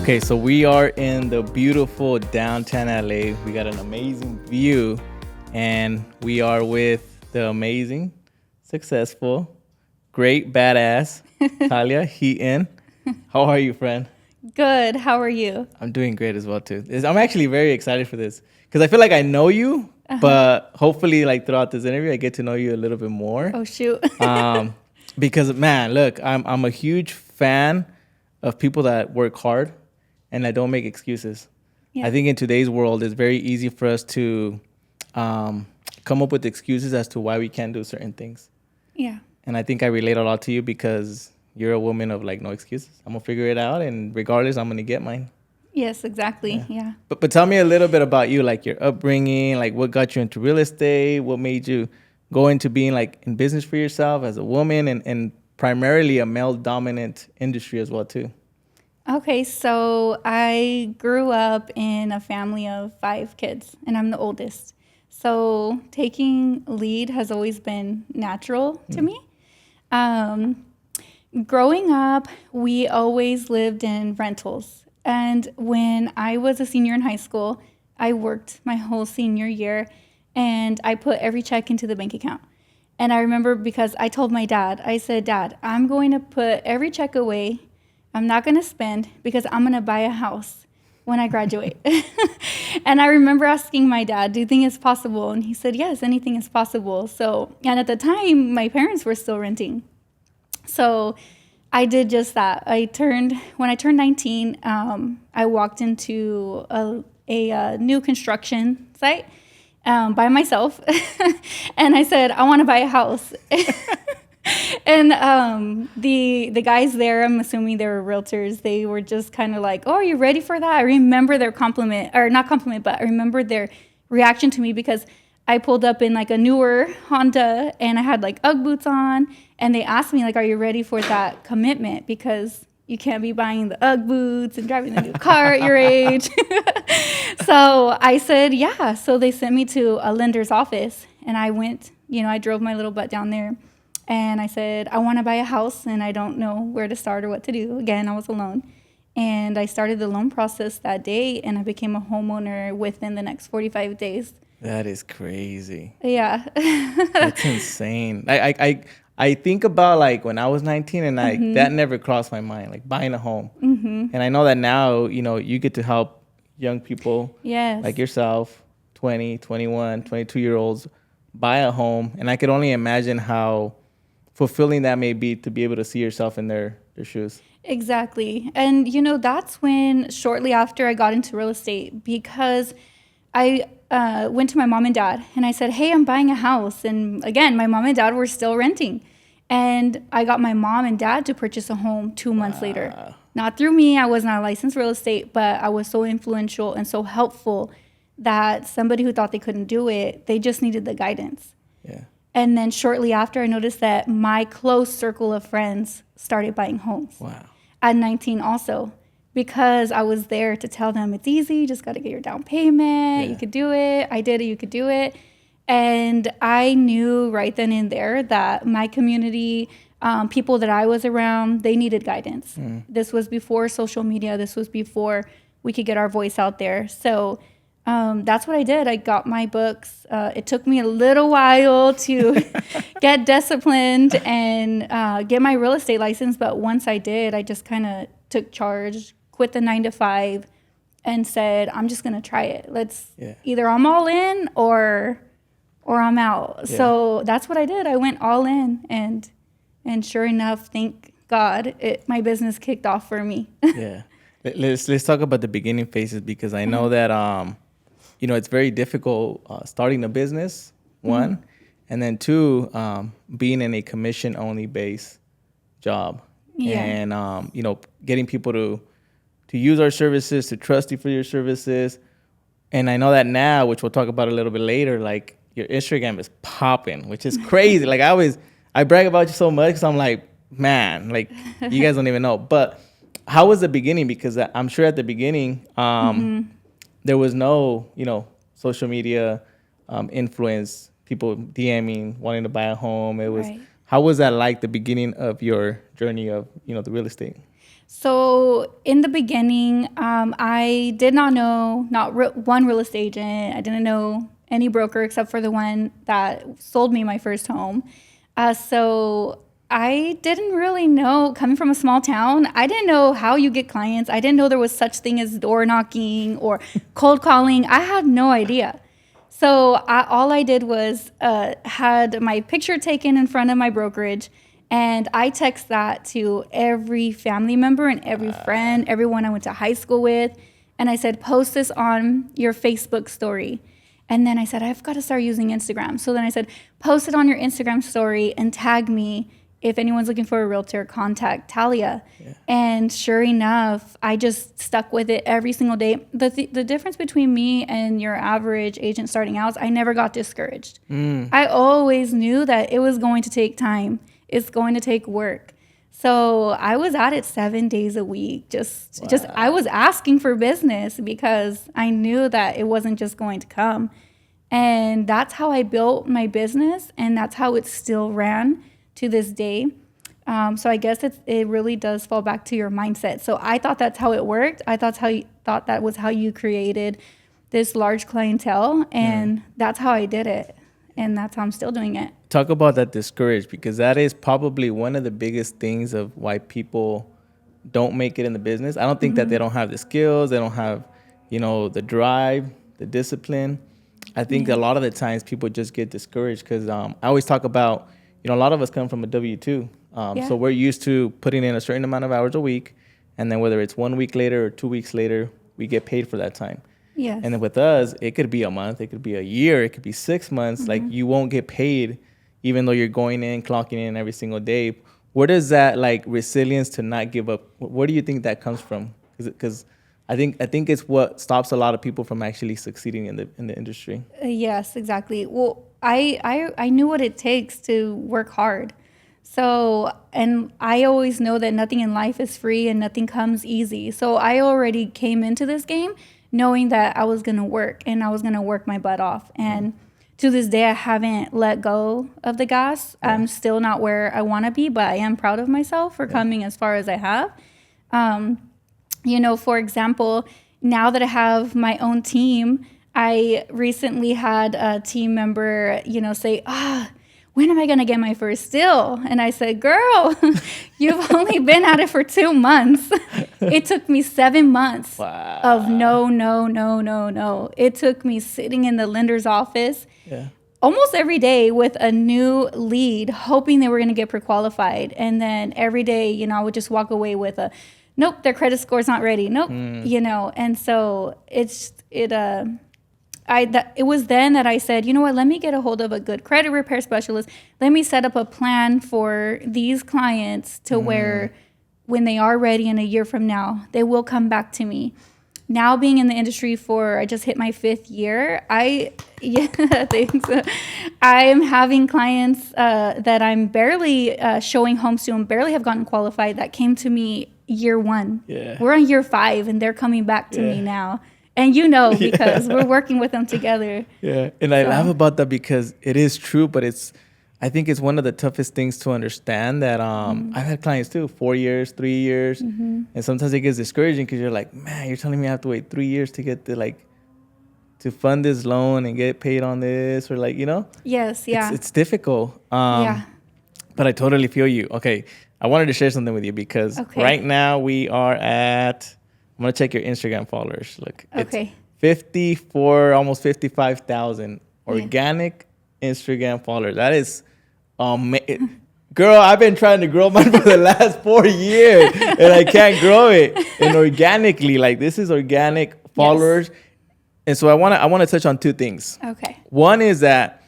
Okay, so we are in the beautiful downtown LA. We got an amazing view, and we are with the amazing, successful, great, badass Talia Heaton. How are you, friend? Good. How are you? I'm doing great as well too. I'm actually very excited for this because I feel like I know you, but hopefully, like throughout this interview, I get to know you a little bit more. Oh shoot. Because man, look, I'm a huge fan of people that work hard and that don't make excuses. Yeah. I think in today's world, it's very easy for us to come up with excuses as to why we can't do certain things. Yeah. And I think I relate a lot to you because you're a woman of like no excuses. I'm gonna figure it out, and regardless, I'm gonna get mine. Yes, exactly. Yeah. But tell me a little bit about you, like your upbringing, like what got you into real estate, what made you go into being like in business for yourself as a woman, and primarily a male dominant industry as well too. Okay, so I grew up in a family of 5 kids, and I'm the oldest. So taking lead has always been natural to me. Growing up, we always lived in rentals. And when I was a senior in high school, I worked my whole senior year and I put every check into the bank account. And I remember because I told my dad, I said, Dad, I'm going to put every check away. I'm not going to spend because I'm going to buy a house when I graduate. And I remember asking my dad, do you think it's possible? And he said, yes, anything is possible. So, and at the time, my parents were still renting. So I did just that. When I turned 19, I walked into a new construction site by myself. And I said, I want to buy a house. And the guys there, I'm assuming they were realtors, they were just kind of like, oh, are you ready for that? I remember their not compliment, but I remember their reaction to me because I pulled up in like a newer Honda and I had like Ugg boots on, and they asked me like, are you ready for that commitment? Because you can't be buying the Ugg boots and driving the new car at your age. So I said, yeah. So they sent me to a lender's office and I went, I drove my little butt down there and I said, I want to buy a house and I don't know where to start or what to do. Again, I was alone. And I started the loan process that day and I became a homeowner within the next 45 days. That is crazy. Yeah. That's insane. I think about like when I was 19 and that never crossed my mind, like buying a home. And I know that now, you get to help young people Yes. like yourself, 20, 21, 22-year-olds buy a home. And I could only imagine how fulfilling that may be to be able to see yourself in their shoes. Exactly. And, that's when shortly after I got into real estate because I went to my mom and dad and I said, hey, I'm buying a house. And again, my mom and dad were still renting. And I got my mom and dad to purchase a home 2 months later. Not through me. I was not a licensed real estate, but I was so influential and so helpful that somebody who thought they couldn't do it, they just needed the guidance. Yeah. And then shortly after, I noticed that my close circle of friends started buying homes. Wow. At 19 also. Because I was there to tell them it's easy, you just got to get your down payment, you could do it, I did it, you could do it. And I knew right then and there that my community, people that I was around, they needed guidance. This was before social media, this was before we could get our voice out there. So that's what I did. I got my books. It took me a little while to get disciplined and get my real estate license, but once I did, I just kind of took charge, quit the 9 to 5 and said, I'm just going to try it. Either I'm all in or I'm out. Yeah. So that's what I did. I went all in and sure enough, thank God, my business kicked off for me. Yeah. Let's talk about the beginning phases because I know that, it's very difficult starting a business, one, and then two, being in a commission only based job. Yeah. And, getting people to use our services, to trust you for your services. And I know that now, which we'll talk about a little bit later, like your Instagram is popping, which is crazy. Like I brag about you so much because I'm like, man, like you guys don't even know. But how was the beginning? Because I'm sure at the beginning, there was no, social media influence, people DMing, wanting to buy a home. It was, right. How was that like the beginning of your journey of, the real estate? So in the beginning, I did not know one real estate agent. I didn't know any broker except for the one that sold me my first home. So I didn't really know, coming from a small town, I didn't know how you get clients. I didn't know there was such thing as door knocking or cold calling. I had no idea. So all I did was had my picture taken in front of my brokerage, and I text that to every family member and every friend, everyone I went to high school with. And I said, post this on your Facebook story. And then I said, I've got to start using Instagram. So then I said, post it on your Instagram story and tag me. If anyone's looking for a realtor, contact Talia. Yeah. And sure enough, I just stuck with it every single day. The difference between me and your average agent starting out is I never got discouraged. I always knew that it was going to take time. It's going to take work. So I was at it 7 days a week. Just I was asking for business because I knew that it wasn't just going to come. And that's how I built my business, and that's how it still ran to this day. So I guess it really does fall back to your mindset. So I thought that's how it worked. I thought that was how you created this large clientele, and that's how I did it. And that's how I'm still doing it. Talk about that discouraged, because that is probably one of the biggest things of why people don't make it in the business. I don't think that they don't have the skills. They don't have, the drive, the discipline. I think a lot of the times people just get discouraged because I always talk about, a lot of us come from a W-2. So we're used to putting in a certain amount of hours a week. And then whether it's 1 week later or 2 weeks later, we get paid for that time. Yes. And then with us, it could be a month, it could be a year, it could be 6 months. Like, you won't get paid even though you're going in, clocking in every single day. Where does that resilience to not give up? Where do you think that comes from? Because I think it's what stops a lot of people from actually succeeding in the industry. Yes, exactly. Well, I knew what it takes to work hard. So, and I always know that nothing in life is free and nothing comes easy. So I already came into this game knowing that I was going to work, and I was going to work my butt off. And to this day, I haven't let go of the gas. I'm still not where I want to be, but I am proud of myself for coming as far as I have. For example, now that I have my own team, I recently had a team member, say, when am I going to get my first deal? And I said, girl, you've only been at it for 2 months. It took me 7 months of no. It took me sitting in the lender's office almost every day with a new lead, hoping they were going to get pre-qualified. And then every day, I would just walk away with nope, their credit score's not ready. Nope, And so it was then that I said, you know what, let me get a hold of a good credit repair specialist. Let me set up a plan for these clients to where when they are ready in a year from now, they will come back to me. Now being in the industry I just hit my 5th year. Thanks. I am having clients that I'm barely showing homes to and barely have gotten qualified that came to me year 1. Yeah. We're on year 5 and they're coming back to me now. And because we're working with them together. Yeah. And I laugh about that because it is true, but I think it's one of the toughest things to understand that I've had clients too, 4 years, 3 years. And sometimes it gets discouraging because you're like, man, you're telling me I have to wait 3 years to get to fund this loan and get paid on this, or Yes, yeah. It's difficult. But I totally feel you. Okay. I wanted to share something with you because right now we are at, I'm going to check your Instagram followers. Look, it's 54, almost 55,000 organic Instagram followers. That is, girl, I've been trying to grow mine for the last 4 years and I can't grow it. And organically, this is organic followers. Yes. And so I want to touch on 2 things. Okay. One is that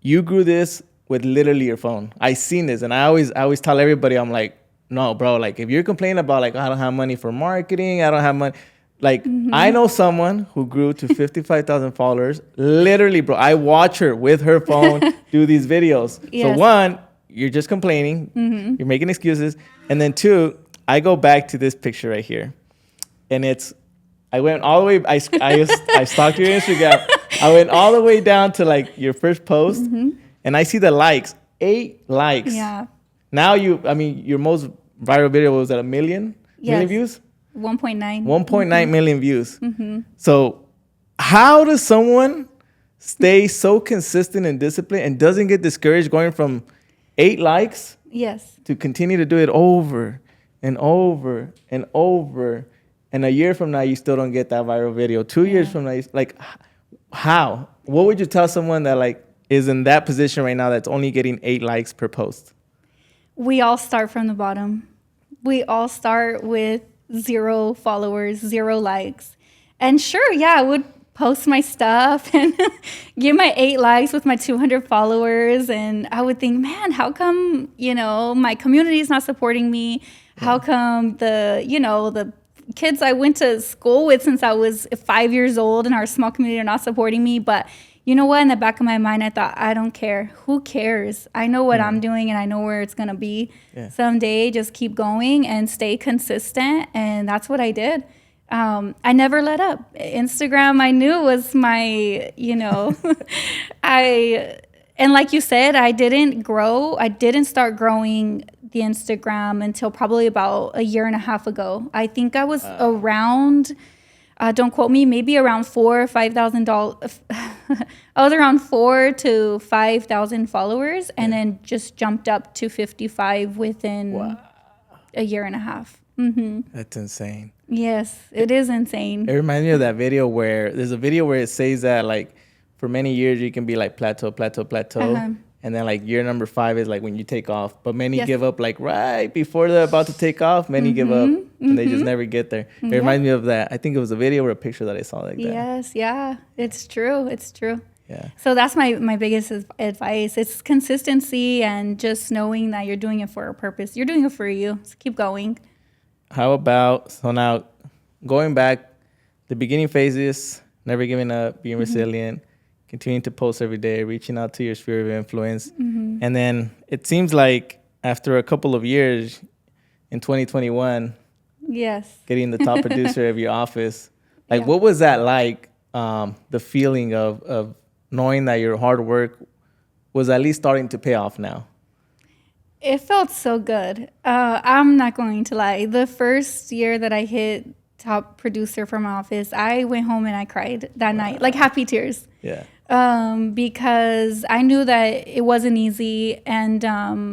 you grew this with literally your phone. I seen this, and I always tell everybody, I'm like, no, bro, if you're complaining about I don't have money for marketing, I don't have money. I know someone who grew to 55,000 followers. Literally, bro, I watch her with her phone do these videos. Yes. So 1, you're just complaining. You're making excuses. And then 2, I go back to this picture right here. And I went all the way, I stalked your Instagram. I went all the way down to your first post. And I see the likes, 8 likes. Yeah. Now your most viral video was at a million Yes. views. 1.9. 1.9 million views. So how does someone stay so consistent and disciplined and doesn't get discouraged going from 8 likes Yes. to continue to do it over and over and over, and a year from now you still don't get that viral video? 2 years from now, like, how? What would you tell someone that like is in that position right now that's only getting 8 likes per post? We all start from the bottom. We all start with 0 followers, 0 likes. And sure, yeah, I would post my stuff and get my 8 likes with my 200 followers. And I would think, man, how come, my community is not supporting me? How come the kids I went to school with since I was 5 years old in our small community are not supporting me? But you know what? In the back of my mind, I thought, I don't care. Who cares? I know what I'm doing and I know where it's going to be someday. Just keep going and stay consistent. And that's what I did. I never let up. Instagram, I knew was my, and like you said, I didn't start growing the Instagram until probably about a year and a half ago. I think I was around, don't quote me, maybe around $4,000 or $5,000. I was around 4,000 to 5,000 followers, and then just jumped up to 55 within a year and a half. That's insane. Yes, it is insane. It reminds me of that video where there's a video where it says that like for many years you can be like plateau. And then like year number 5 is like when you take off. But many give up like right before they're about to take off. Many give up and they just never get there. It reminds me of that. I think it was a video or a picture that I saw like that. Yes, yeah. It's true. It's true. Yeah. So that's my biggest advice. It's consistency and just knowing that you're doing it for a purpose. You're doing it for you. So keep going. How about, so now going back, the beginning phases, never giving up, being resilient, continuing to post every day, reaching out to your sphere of influence. And then it seems like after a couple of years in 2021, Yes. getting the top producer of your office, like what was that like, the feeling of knowing that your hard work was at least starting to pay off now? It felt so good. I'm not going to lie. The first year that I hit top producer for my office, I went home and I cried that night, like happy tears. Yeah. Because I knew that it wasn't easy, and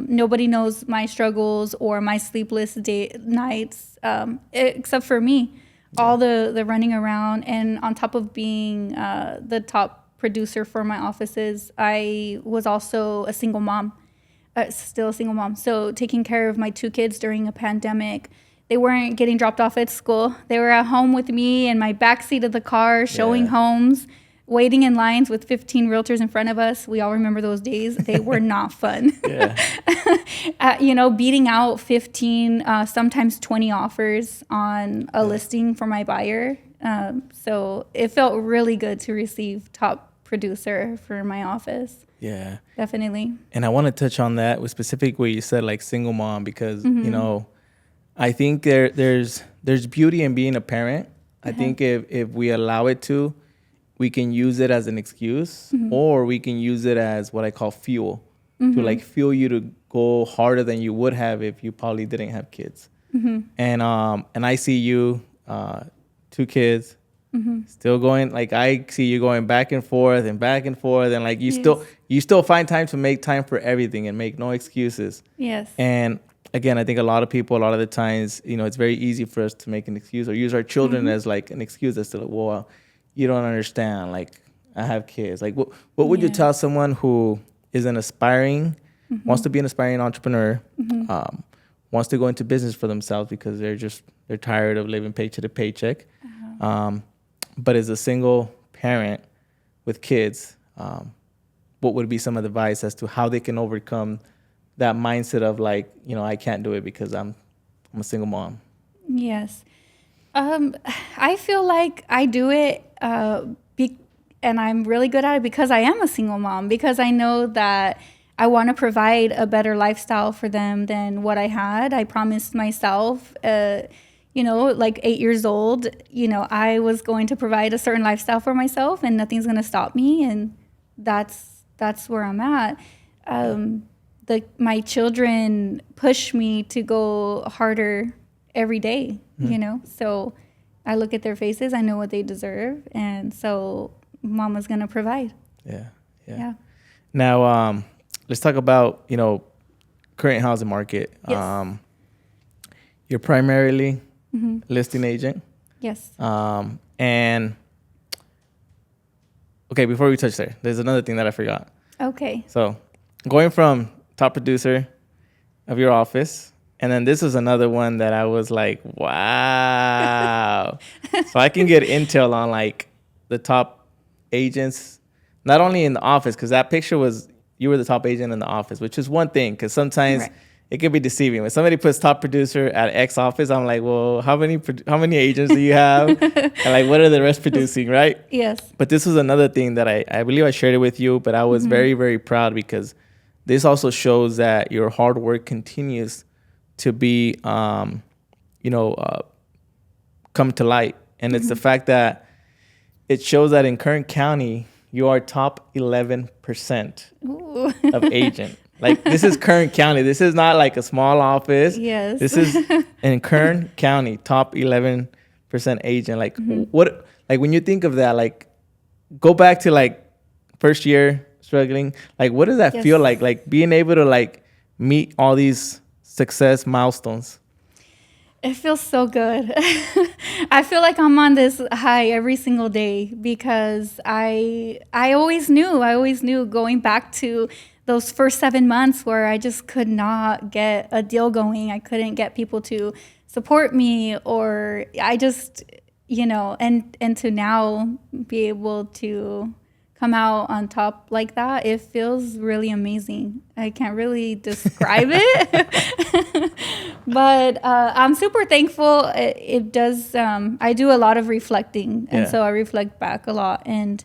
nobody knows my struggles or my sleepless nights except for me. All the running around, and on top of being the top producer for my offices, I was also a single mom. Still a single mom. So taking care of my 2 kids during a pandemic. They weren't getting dropped off at school. They were at home with me in my backseat of the car, showing homes, waiting in lines with 15 realtors in front of us. We all remember those days. They were not fun. Beating out 15, sometimes 20 offers on a listing for my buyer. So it felt really good to receive top producer for my office. Yeah. Definitely. And I want to touch on that with specific where you said like single mom, because, I think there's beauty in being a parent. I think if we allow it to, we can use it as an excuse, or we can use it as what I call fuel, to like fuel you to go harder than you would have if you probably didn't have kids. And I see you, 2 kids, still going, like I see you going back and forth, and like you still find time to make time for everything and make no excuses. Yes. And again, I think a lot of people, a lot of the times, it's very easy for us to make an excuse or use our children as like an excuse as to like, well, you don't understand, like I have kids. Like what would you tell someone who is an aspiring, wants to be an aspiring entrepreneur, wants to go into business for themselves because they're tired of living paycheck to paycheck, but is a single parent with kids, what would be some of the advice as to how they can overcome that mindset of like, I can't do it because I'm a single mom? Yes. I feel like I do it, and I'm really good at it because I am a single mom, because I know that I want to provide a better lifestyle for them than what I had. I promised myself, like 8 years old, I was going to provide a certain lifestyle for myself, and nothing's going to stop me. And that's where I'm at. my children push me to go harder every day, So I look at their faces, I know what they deserve, and so mama's going to provide. Yeah. Now, let's talk about, current housing market. Yes. You're primarily listing agent. Yes. And okay, before we touch there, there's another thing that I forgot. Okay. So going from top producer of your office, and then this was another one that I was like, wow. So I can get intel on like the top agents, not only in the office, because that picture was, you were the top agent in the office, which is one thing, because sometimes it can be deceiving. When somebody puts top producer at X office, I'm like, well, how many agents do you have? And like, what are the rest producing, right? Yes. But this was another thing that I believe I shared it with you, but I was very, very proud because this also shows that your hard work continues to be, come to light. And it's the fact that it shows that in Kern County, you are top 11% of agent. Like, this is Kern County. This is not like a small office. Yes. This is in Kern County, top 11% agent. Like, what, like, when you think of that, like, go back to like first year struggling. Like, what does that feel like? Like, being able to like meet all these success milestones. It feels so good. I feel like I'm on this high every single day because I always knew going back to those first 7 months where I just could not get a deal going. I couldn't get people to support me, or I just, and to now be able to come out on top like that, it feels really amazing. I can't really describe it, but I'm super thankful. It does. I do a lot of reflecting, and so I reflect back a lot, and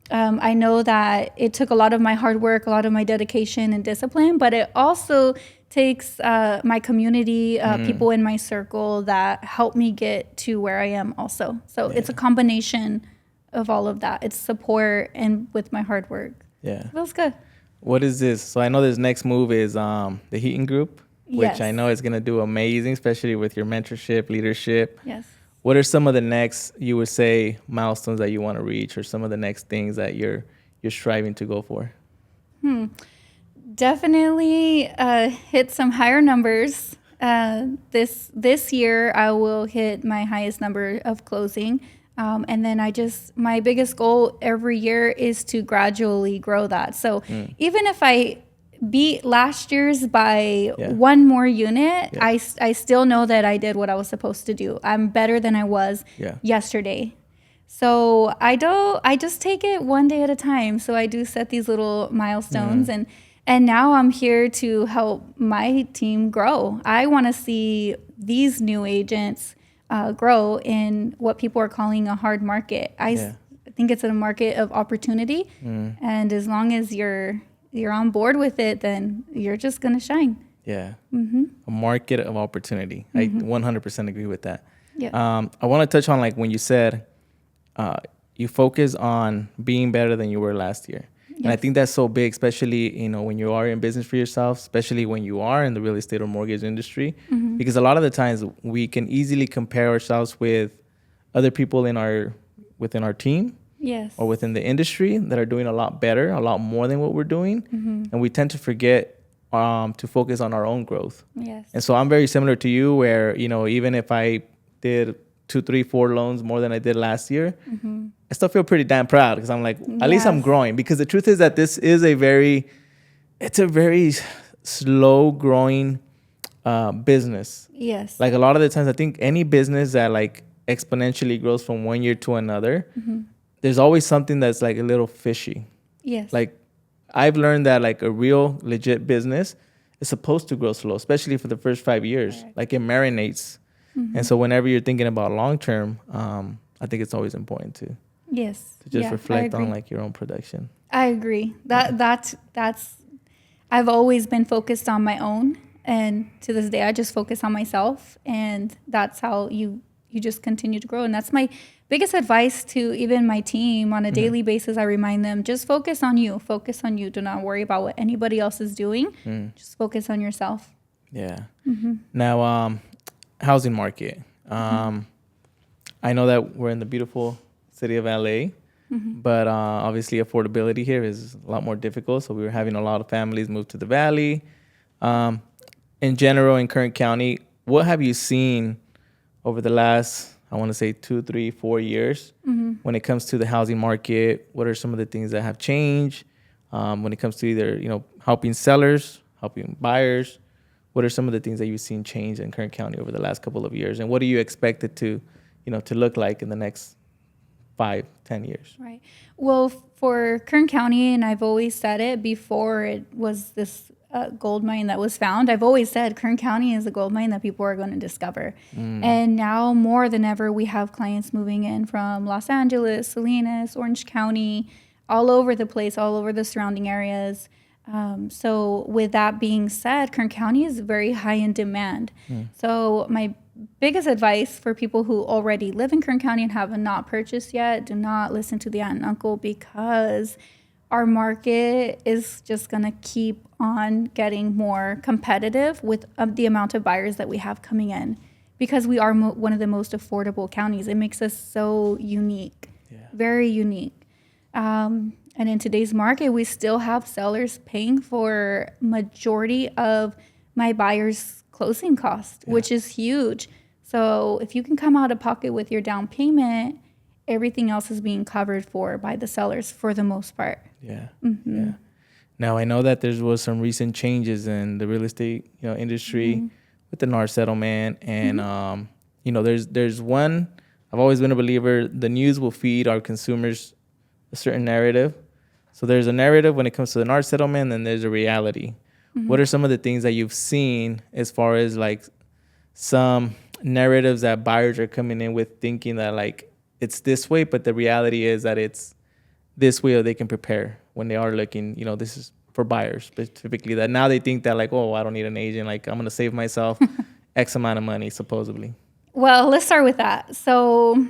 I know that it took a lot of my hard work, a lot of my dedication and discipline, but it also takes my community, people in my circle that help me get to where I am also. So it's a combination of all of that. It's support and with my hard work. Yeah. It feels good. What is this? So I know this next move is the Heaton Group, which I know is going to do amazing, especially with your mentorship, leadership. Yes. What are some of the next, you would say, milestones that you want to reach, or some of the next things that you're striving to go for? Definitely hit some higher numbers. This year I will hit my highest number of closing. And then my biggest goal every year is to gradually grow that. So even if I beat last year's by one more unit, I still know that I did what I was supposed to do. I'm better than I was yesterday. So I just take it one day at a time. So I do set these little milestones, and now I'm here to help my team grow. I want to see these new agents grow in what people are calling a hard market. I think it's a market of opportunity, and as long as you're on board with it, then you're just gonna shine. Yeah, a market of opportunity. I 100% agree with that. Yeah. I want to touch on like when you said you focus on being better than you were last year. And I think that's so big, especially, when you are in business for yourself, especially when you are in the real estate or mortgage industry, because a lot of the times we can easily compare ourselves with other people within our team or within the industry that are doing a lot better, a lot more than what we're doing. And we tend to forget to focus on our own growth. Yes. And so I'm very similar to you where, even if I did 2, 3, 4 loans more than I did last year, I still feel pretty damn proud because I'm like, at least I'm growing. Because the truth is that this is a very slow growing business. Yes. Like a lot of the times, I think any business that like exponentially grows from one year to another, there's always something that's like a little fishy. Yes. Like I've learned that like a real legit business is supposed to grow slow, especially for the first 5 years. Right. Like it marinates. And so whenever you're thinking about long term, I think it's always important to just reflect on like your own production. I agree. That's I've always been focused on my own, and to this day I just focus on myself, and that's how you just continue to grow. And that's my biggest advice to even my team on a daily basis, I remind them, just focus on you. Focus on you. Do not worry about what anybody else is doing. Just focus on yourself. Yeah. Now, housing market. I know that we're in the beautiful city of LA, but obviously affordability here is a lot more difficult. So we were having a lot of families move to the valley. In general, in Kern County, what have you seen over the last, I want to say 2, 3, 4 years when it comes to the housing market? What are some of the things that have changed when it comes to either, helping sellers, helping buyers? What are some of the things that you've seen change in Kern County over the last couple of years? And what do you expect it to, to look like in the next 5, 10 years? Right. Well, for Kern County, and I've always said it before it was this gold mine that was found, I've always said Kern County is a gold mine that people are going to discover. And now more than ever, we have clients moving in from Los Angeles, Salinas, Orange County, all over the place, all over the surrounding areas. So with that being said, Kern County is very high in demand. So my biggest advice for people who already live in Kern County and have not purchased yet, do not listen to the aunt and uncle, because our market is just going to keep on getting more competitive with the amount of buyers that we have coming in, because we are one of the most affordable counties. It makes us so unique, very unique. And in today's market, we still have sellers paying for majority of my buyers' closing costs, which is huge. So if you can come out of pocket with your down payment, everything else is being covered for by the sellers for the most part. Yeah. Now, I know that there was some recent changes in the real estate industry with the NAR settlement. And, there's one, I've always been a believer, the news will feed our consumers a certain narrative. So there's a narrative when it comes to the NAR settlement, and there's a reality. What are some of the things that you've seen as far as like some narratives that buyers are coming in with, thinking that like it's this way, but the reality is that it's this way, or they can prepare when they are looking, this is for buyers specifically, that now they think that like, oh, I don't need an agent. Like I'm going to save myself X amount of money, supposedly. Well, let's start with that. So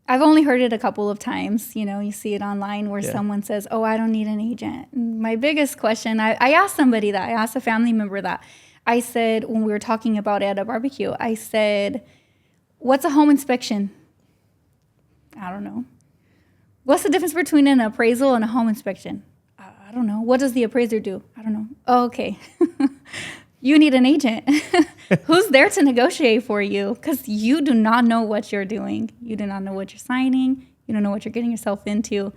I've only heard it a couple of times. You see it online where someone says, oh, I don't need an agent. My biggest question, I asked somebody that. I asked a family member that. I said, when we were talking about it at a barbecue, I said, what's a home inspection? I don't know. What's the difference between an appraisal and a home inspection? I don't know. What does the appraiser do? I don't know. Oh, okay. You need an agent who's there to negotiate for you, because you do not know what you're doing. You do not know what you're signing. You don't know what you're getting yourself into.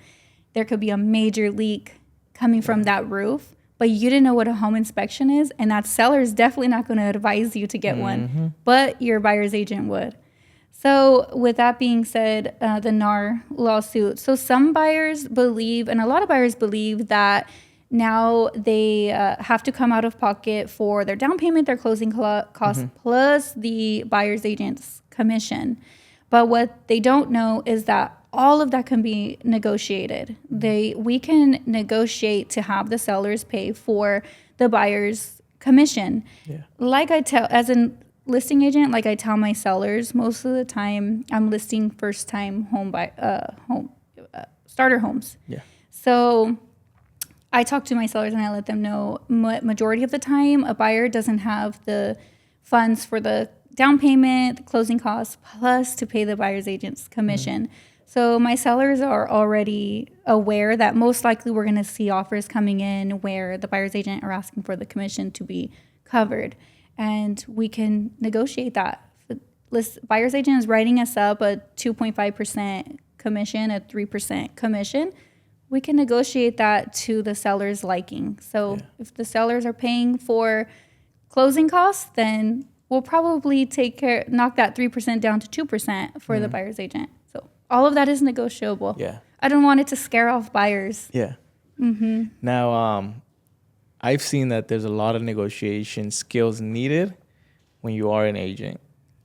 There could be a major leak coming from that roof, but you didn't know what a home inspection is, and that seller is definitely not going to advise you to get one, but your buyer's agent would. So with that being said, the NAR lawsuit. So some buyers believe, and a lot of buyers believe, that now they have to come out of pocket for their down payment, their closing costs, plus the buyer's agent's commission. But what they don't know is that all of that can be negotiated. We can negotiate to have the sellers pay for the buyer's commission. Like I tell, as a listing agent, like I tell my sellers, most of the time I'm listing first-time starter homes. So I talk to my sellers and I let them know majority of the time a buyer doesn't have the funds for the down payment, the closing costs, plus to pay the buyer's agent's commission. So my sellers are already aware that most likely we're going to see offers coming in where the buyer's agent are asking for the commission to be covered. And we can negotiate that. Buyer's agent is writing us up a 2.5% commission, a 3% commission. We can negotiate that to the seller's liking. So if the sellers are paying for closing costs, then we'll probably knock that 3% down to 2% for the buyer's agent. So all of that is negotiable. I don't want it to scare off buyers. Now, I've seen that there's a lot of negotiation skills needed when you are an agent.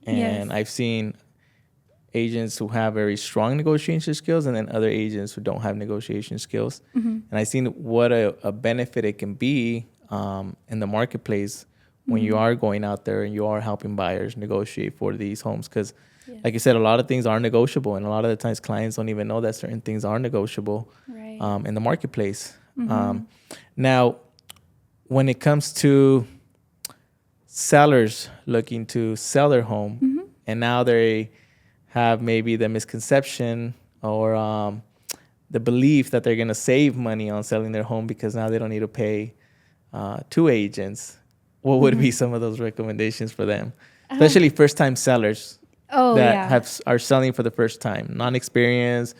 And I've seen agents who have very strong negotiation skills, and then other agents who don't have negotiation skills. And I've seen what a benefit it can be in the marketplace when you are going out there and you are helping buyers negotiate for these homes. Because like you said, a lot of things are negotiable, and a lot of the times clients don't even know that certain things are negotiable in the marketplace. Now, when it comes to sellers looking to sell their home, and now they have maybe the misconception or the belief that they're going to save money on selling their home because now they don't need to pay 2 agents, what would be some of those recommendations for them, especially first-time sellers are selling for the first time, non-experienced,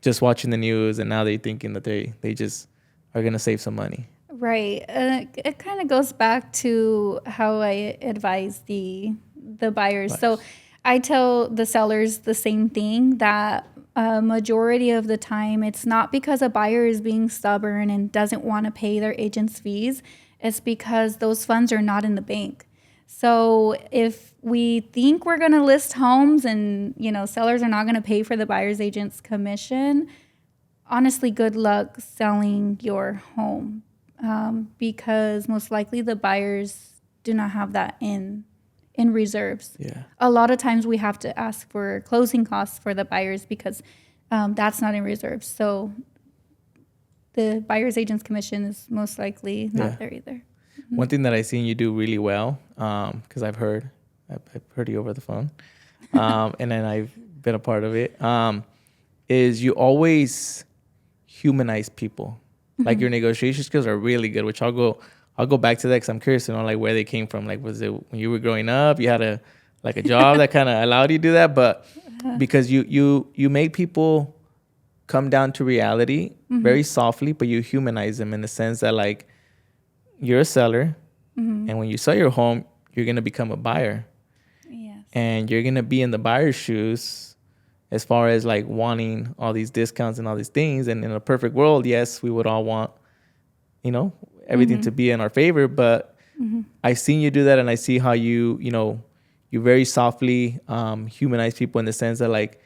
just watching the news, and now they're thinking that they just are going to save some money? Right. It kind of goes back to how I advise the buyers. So I tell the sellers the same thing, that majority of the time it's not because a buyer is being stubborn and doesn't want to pay their agent's fees. It's because those funds are not in the bank. So if we think we're going to list homes and, sellers are not going to pay for the buyer's agent's commission, honestly, good luck selling your home, because most likely the buyers do not have that in reserves. Yeah. A lot of times we have to ask for closing costs for the buyers because that's not in reserves. So the buyer's agent's commission is most likely not there either. One thing that I've seen you do really well, because I've heard you over the phone, and then I've been a part of it, is you always humanize people. Like your negotiation skills are really good, which I'll go back to that because I'm curious to know like where they came from. Like, was it when you were growing up, you had a job that kind of allowed you to do that? But because you make people come down to reality very softly, but you humanize them in the sense that like you're a seller, and when you sell your home, you're gonna become a buyer, and you're gonna be in the buyer's shoes as far as like wanting all these discounts and all these things. And in a perfect world, yes, we would all want, everything to be in our favor. But I've seen you do that, and I see how you very softly humanize people in the sense that like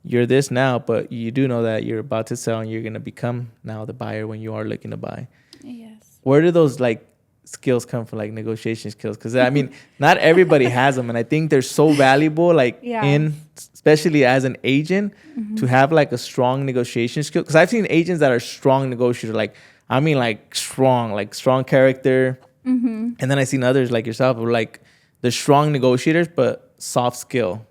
you're this now, but you do know that you're about to sell and you're gonna become now the buyer when you are looking to buy. Yes. Where do those like skills come from, like negotiation skills? Because I mean, not everybody has them, and I think they're so valuable, like especially as an agent, to have like a strong negotiation skill. Because I've seen agents that are strong negotiators, like strong character, and then I've seen others like yourself who are like the strong negotiators but soft skill,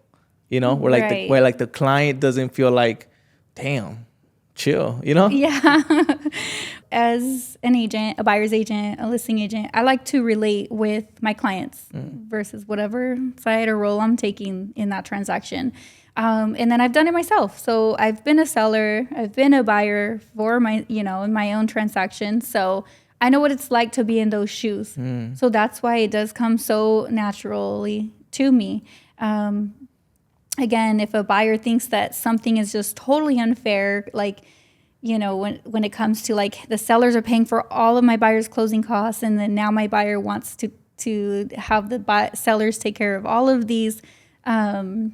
where the client doesn't feel like, damn, chill, Yeah. As an agent, a buyer's agent, a listing agent, I like to relate with my clients versus whatever side or role I'm taking in that transaction. And then I've done it myself. So I've been a seller, I've been a buyer for my, in my own transaction. So I know what it's like to be in those shoes. So that's why it does come so naturally to me. Again, if a buyer thinks that something is just totally unfair, like, when it comes to like the sellers are paying for all of my buyer's closing costs, and then now my buyer wants to have the sellers take care of all of these things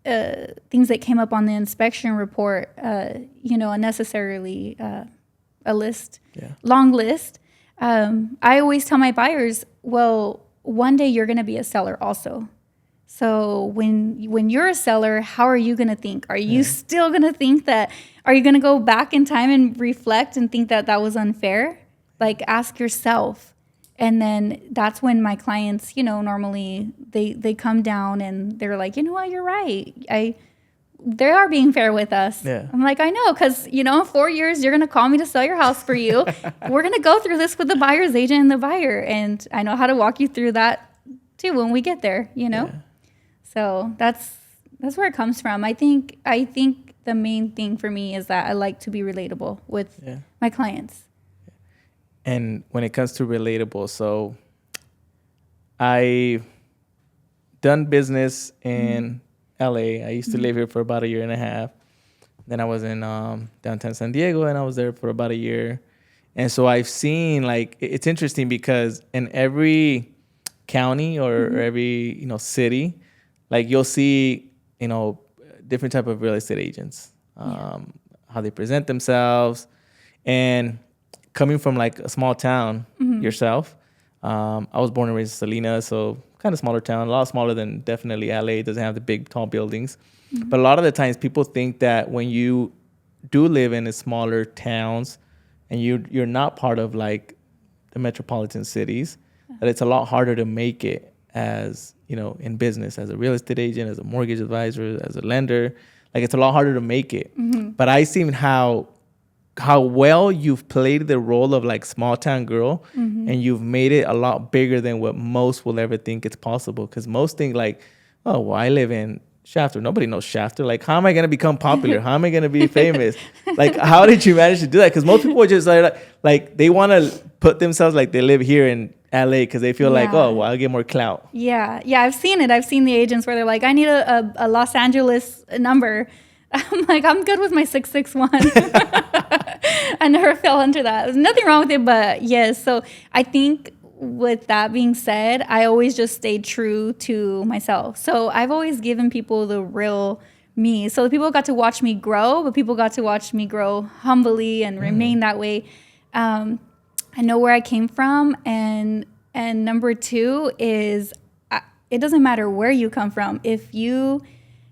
that came up on the inspection report, unnecessarily a list, long list. I always tell my buyers, well, one day you're going to be a seller also. So when you're a seller, how are you going to think? Are you still going to think that, are you going to go back in time and reflect and think that that was unfair? Like, ask yourself. And then that's when my clients, normally they come down and they're like, you know what, you're right. They are being fair with us. Yeah. I'm like, I know, because, in 4 years, you're going to call me to sell your house for you. We're going to go through this with the buyer's agent and the buyer. And I know how to walk you through that too when we get there, Yeah. So that's where it comes from. I think the main thing for me is that I like to be relatable with my clients. And when it comes to relatable, so I've done business in LA. I used to live here for about 1.5 years. Then I was in downtown San Diego, and I was there for about 1 year. And so I've seen, like, it's interesting because in every county or every city, like, you'll see different type of real estate agents, how they present themselves. And coming from like a small town yourself, I was born and raised in Salina, so kind of smaller town, a lot smaller than definitely LA. It doesn't have the big tall buildings. But a lot of the times people think that when you do live in the smaller towns and you're not part of like the metropolitan cities, that it's a lot harder to make it as, in business, as a real estate agent, as a mortgage advisor, as a lender. Like it's a lot harder to make it. But I seen how well you've played the role of like small town girl, and you've made it a lot bigger than what most will ever think it's possible. Because most think like, oh, well, I live in Shafter. Nobody knows Shafter. Like, how am I going to become popular? How am I going to be famous? Like, how did you manage to do that? Because most people are just like they want to put themselves like they live here in LA because they feel like, oh, well, I'll get more clout. Yeah. I've seen it. I've seen the agents where they're like, I need a Los Angeles number. I'm like, I'm good with my 661. I never fell into that. There's nothing wrong with it, but yes. So I think with that being said, I always just stayed true to myself. So I've always given people the real me. So the people got to watch me grow, but people got to watch me grow humbly and remain that way. I know where I came from. And number two is it doesn't matter where you come from. If you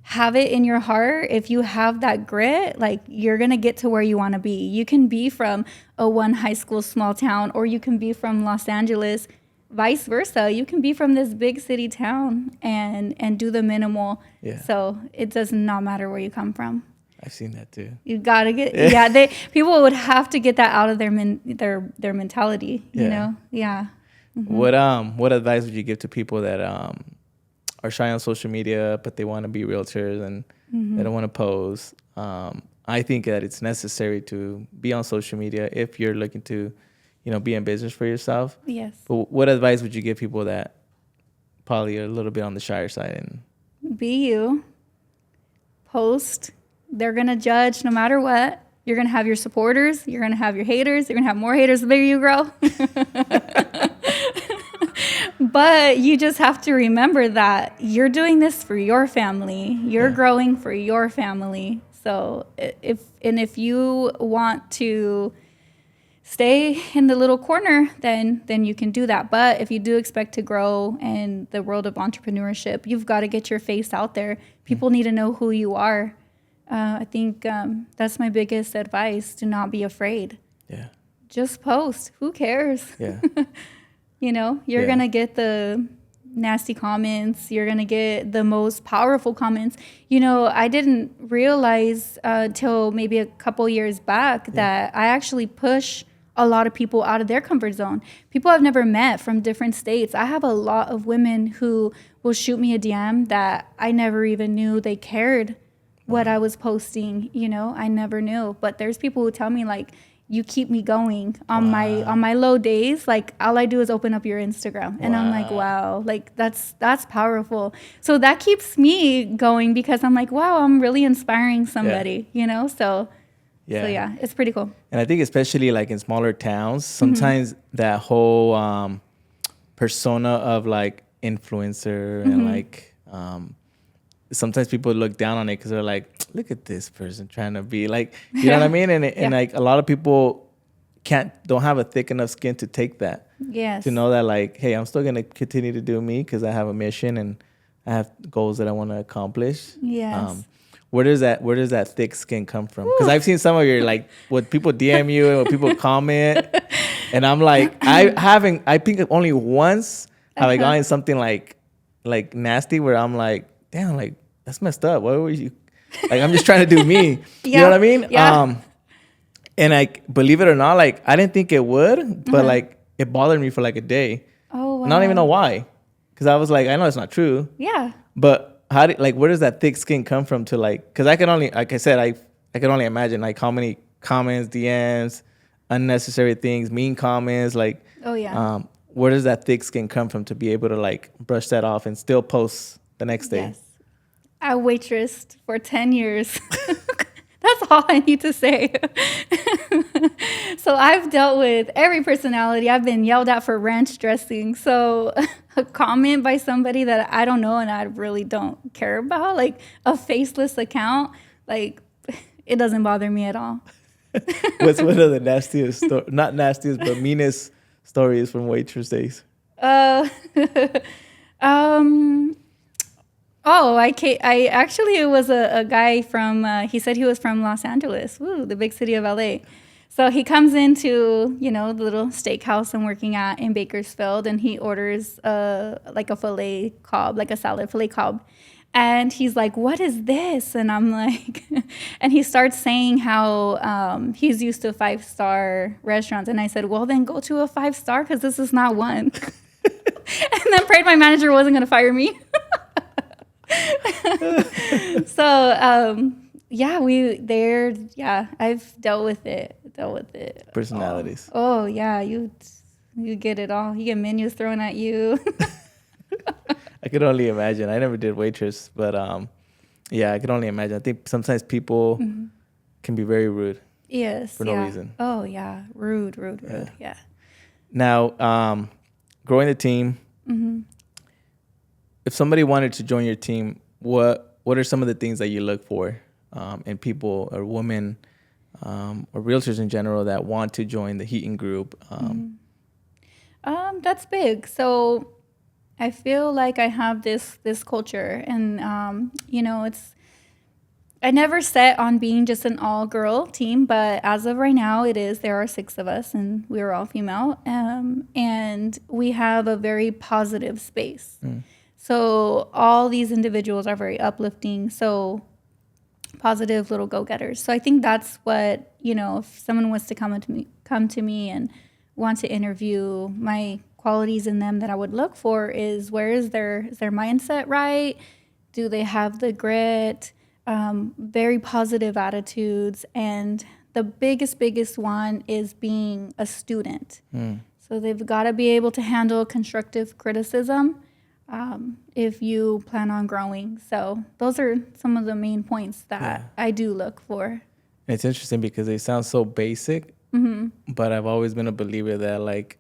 have it in your heart, if you have that grit, like you're going to get to where you want to be. You can be from a one high school small town, or you can be from Los Angeles, vice versa. You can be from this big city town and do the minimal. Yeah. So it does not matter where you come from. I've seen that too. You got to get, people would have to get that out of their mentality, you know? Yeah. Mm-hmm. What advice would you give to people that, are shy on social media, but they want to be realtors and they don't want to pose? I think that it's necessary to be on social media if you're looking to, be in business for yourself. Yes. But what advice would you give people that probably are a little bit on the shyer side? And be you. Post. They're going to judge no matter what. You're going to have your supporters. You're going to have your haters. You're going to have more haters the bigger you grow. But you just have to remember that you're doing this for your family. You're growing for your family. So if you want to stay in the little corner, then you can do that. But if you do expect to grow in the world of entrepreneurship, you've got to get your face out there. People need to know who you are. I think that's my biggest advice. Do not be afraid. Yeah. Just post. Who cares? Yeah. You're going to get the nasty comments. You're going to get the most powerful comments. I didn't realize till maybe a couple years back that I actually push a lot of people out of their comfort zone. People I've never met from different states. I have a lot of women who will shoot me a DM that I never even knew they cared what I was posting. I never knew. But there's people who tell me like, you keep me going on my low days. Like all I do is open up your Instagram, and I'm like, wow, like that's powerful. So that keeps me going because I'm like, wow, I'm really inspiring somebody, So it's pretty cool. And I think especially like in smaller towns, sometimes that whole persona of like influencer and like sometimes people look down on it because they're like, look at this person trying to be like, you know what I mean? And like a lot of people don't have a thick enough skin to take that. Yes. To know that like, hey, I'm still going to continue to do me because I have a mission and I have goals that I want to accomplish. Yes. Where does that thick skin come from? Because I've seen some of your like what people DM you and what people comment, and I'm like, I think only once have I gotten something like nasty where I'm like, damn, like that's messed up. Why were you? Like I'm just trying to do me. You know what I mean? Yeah. And like believe it or not, like I didn't think it would, but like it bothered me for like a day. Oh wow. And I don't even know why, because I was like, I know it's not true. Yeah. But where does that thick skin come from to like? Because I can only, like I said, I can only imagine like how many comments, DMs, unnecessary things, mean comments, like. Oh yeah. Where does that thick skin come from to be able to like brush that off and still post the next day? Yes. I waitressed for 10 years. That's all I need to say. So I've dealt with every personality. I've been yelled at for ranch dressing. So a comment by somebody that I don't know and I really don't care about, like a faceless account, like it doesn't bother me at all. What's one of the nastiest, not nastiest, but meanest stories from waitress days? Uh, um. Oh, I actually, it was a guy from. He said he was from Los Angeles, woo, the big city of LA. So he comes into the little steakhouse I'm working at in Bakersfield, and he orders like a filet cob, like a salad filet cob, and he's like, "What is this?" And I'm like, and he starts saying how he's used to 5-star restaurants, and I said, "Well, then go to a 5-star because this is not one." And then prayed my manager wasn't gonna fire me. So yeah, I've dealt with it. Personalities. Oh yeah, you get it all. You get menus thrown at you. I could only imagine. I never did waitress, but yeah, I could only imagine. I think sometimes people can be very rude Yes. for no reason. Oh yeah, rude. Yeah. Now, growing the team. If somebody wanted to join your team, what are some of the things that you look for in people or women or realtors in general that want to join the Heaton group? That's big. So I feel like I have this culture, and I never set on being just an all-girl team, but as of right now, there are 6 of us, and we're all female, and we have a very positive space. So all these individuals are very uplifting, so positive little go-getters. So I think that's what, if someone wants to come to me and want to interview, my qualities in them that I would look for is, where is their mindset right? Do they have the grit? Very positive attitudes, and the biggest one is being a student. So they've got to be able to handle constructive criticism if you plan on growing. So those are some of the main points that I do look for. It's interesting because they sound so basic, but I've always been a believer that like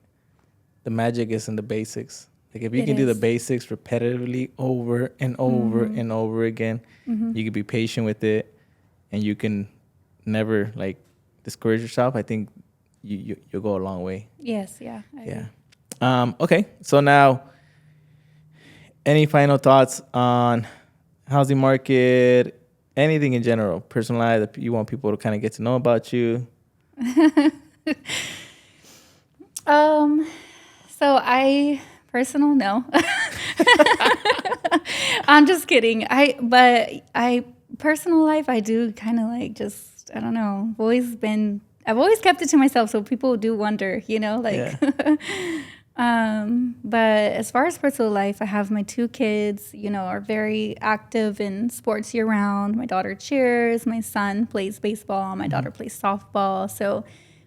the magic is in the basics. Like if you can do the basics repetitively over and over and over again, you can be patient with it, and you can never like discourage yourself. I think you'll go a long way. Yes, yeah. Okay, so now, any final thoughts on housing market, anything in general, personal life that you want people to kind of get to know about you? So personal, no. I'm just kidding. Personal life, I do kind of like, just, I don't know, I've always kept it to myself, so people do wonder, but as far as personal life, I have my 2 kids, are very active in sports year round. My daughter cheers, my son plays baseball, my daughter plays softball. So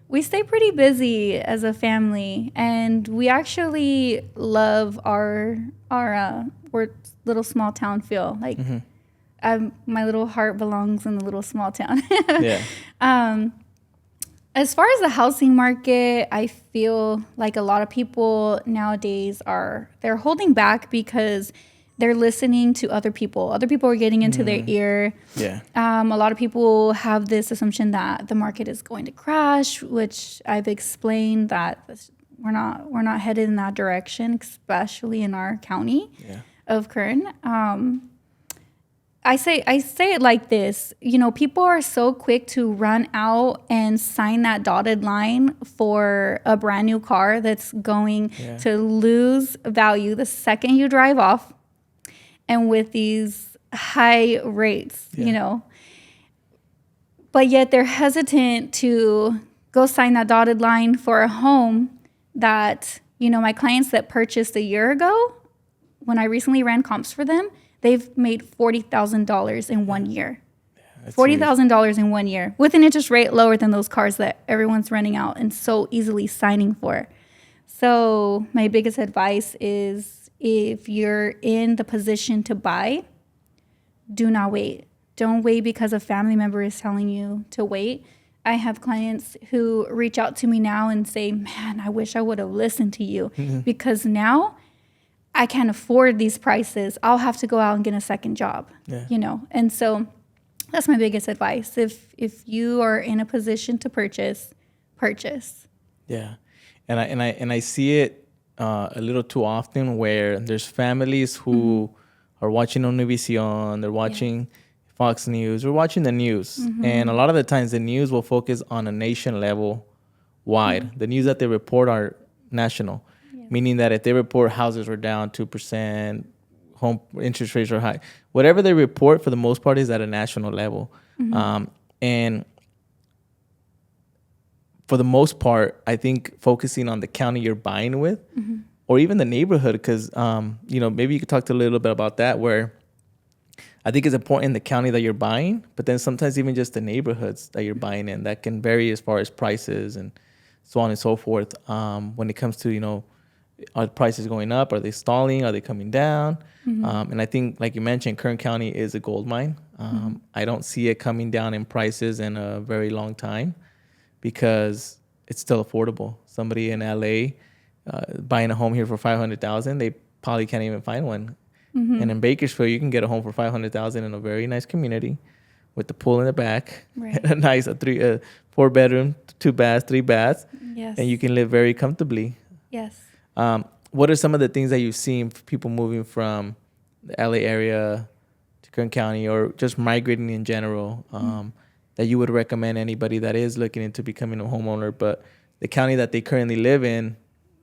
we stay pretty busy as a family, and we actually love our little small town feel. Like my little heart belongs in the little small town. As far as the housing market, I feel like a lot of people nowadays they're holding back because they're listening to other people. Other people are getting into their ear. A lot of people have this assumption that the market is going to crash, which I've explained that we're not headed in that direction, especially in our county of Kern. I say it like this, people are so quick to run out and sign that dotted line for a brand new car that's going to lose value the second you drive off, and with these high rates, but yet they're hesitant to go sign that dotted line for a home that, my clients that purchased a year ago, when I recently ran comps for them, they've made $40,000 in 1 year. $40,000 in 1 year with an interest rate lower than those cars that everyone's renting out and so easily signing for. So my biggest advice is, if you're in the position to buy, do not wait. Don't wait because a family member is telling you to wait. I have clients who reach out to me now and say, man, I wish I would have listened to you because now I can't afford these prices. I'll have to go out and get a second job, And so that's my biggest advice. If you are in a position to purchase. Yeah. And I see it a little too often, where there's families who are watching Univision, they're watching Fox News, or watching the news. And a lot of the times the news will focus on a nation level wide. The news that they report are national, meaning that if they report houses are down 2%, home interest rates are high, whatever they report for the most part is at a national level. And for the most part, I think focusing on the county you're buying with, or even the neighborhood, because maybe you could talk to a little bit about that, where I think it's important in the county that you're buying, but then sometimes even just the neighborhoods that you're buying in, that can vary as far as prices and so on and so forth. When it comes to, are prices going up? Are they stalling? Are they coming down? And I think, like you mentioned, Kern County is a gold mine. I don't see it coming down in prices in a very long time, because it's still affordable. Somebody in LA buying a home here for $500,000, they probably can't even find one. And in Bakersfield, you can get a home for $500,000 in a very nice community with the pool in the back, a nice 4-bedroom, 2 baths, 3 baths, and you can live very comfortably. What are some of the things that you've seen for people moving from the LA area to Kern County, or just migrating in general, that you would recommend anybody that is looking into becoming a homeowner, but the county that they currently live in,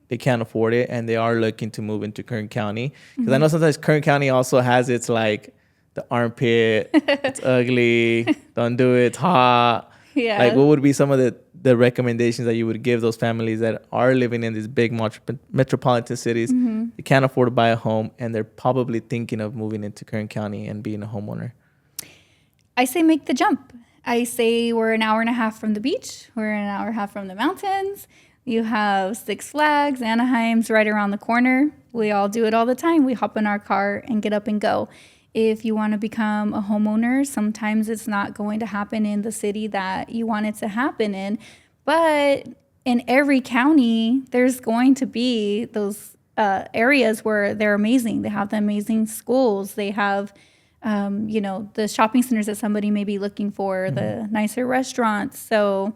they can't afford it, and they are looking to move into Kern County? Because I know sometimes Kern County also has its, like, the armpit, it's ugly, don't do it, it's hot. Like, what would be some of the recommendations that you would give those families that are living in these big metropolitan cities? They can't afford to buy a home, and they're probably thinking of moving into Kern County and being a homeowner. I say make the jump. I say we're an hour and a half from the beach. We're an hour and a half from the mountains. You have Six Flags, Anaheim's right around the corner. We all do it all the time. We hop in our car and get up and go. If you want to become a homeowner, sometimes it's not going to happen in the city that you want it to happen in. But in every county, there's going to be those areas where they're amazing. They have the amazing schools. They have, the shopping centers that somebody may be looking for, the nicer restaurants. So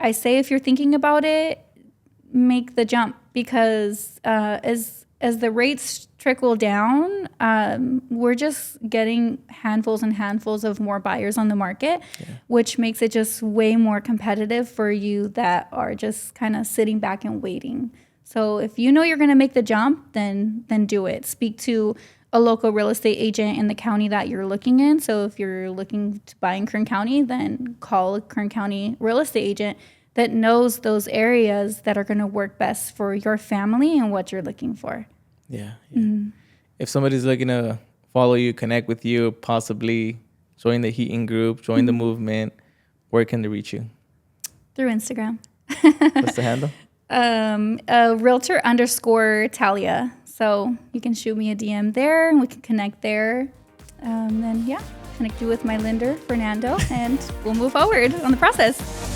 I say, if you're thinking about it, make the jump, because as the rates trickle down, we're just getting handfuls and handfuls of more buyers on the market, which makes it just way more competitive for you that are just kind of sitting back and waiting. So if you know you're going to make the jump, then do it. Speak to a local real estate agent in the county that you're looking in. So if you're looking to buy in Kern County, then call a Kern County real estate agent that knows those areas that are going to work best for your family and what you're looking for. If somebody's looking to follow you, connect with you, possibly join the Heating group, join the movement, where can they reach you? Through Instagram. What's the handle? Realtor_Talia. So you can shoot me a DM there, and we can connect there. Connect you with my lender, Fernando, and we'll move forward on the process.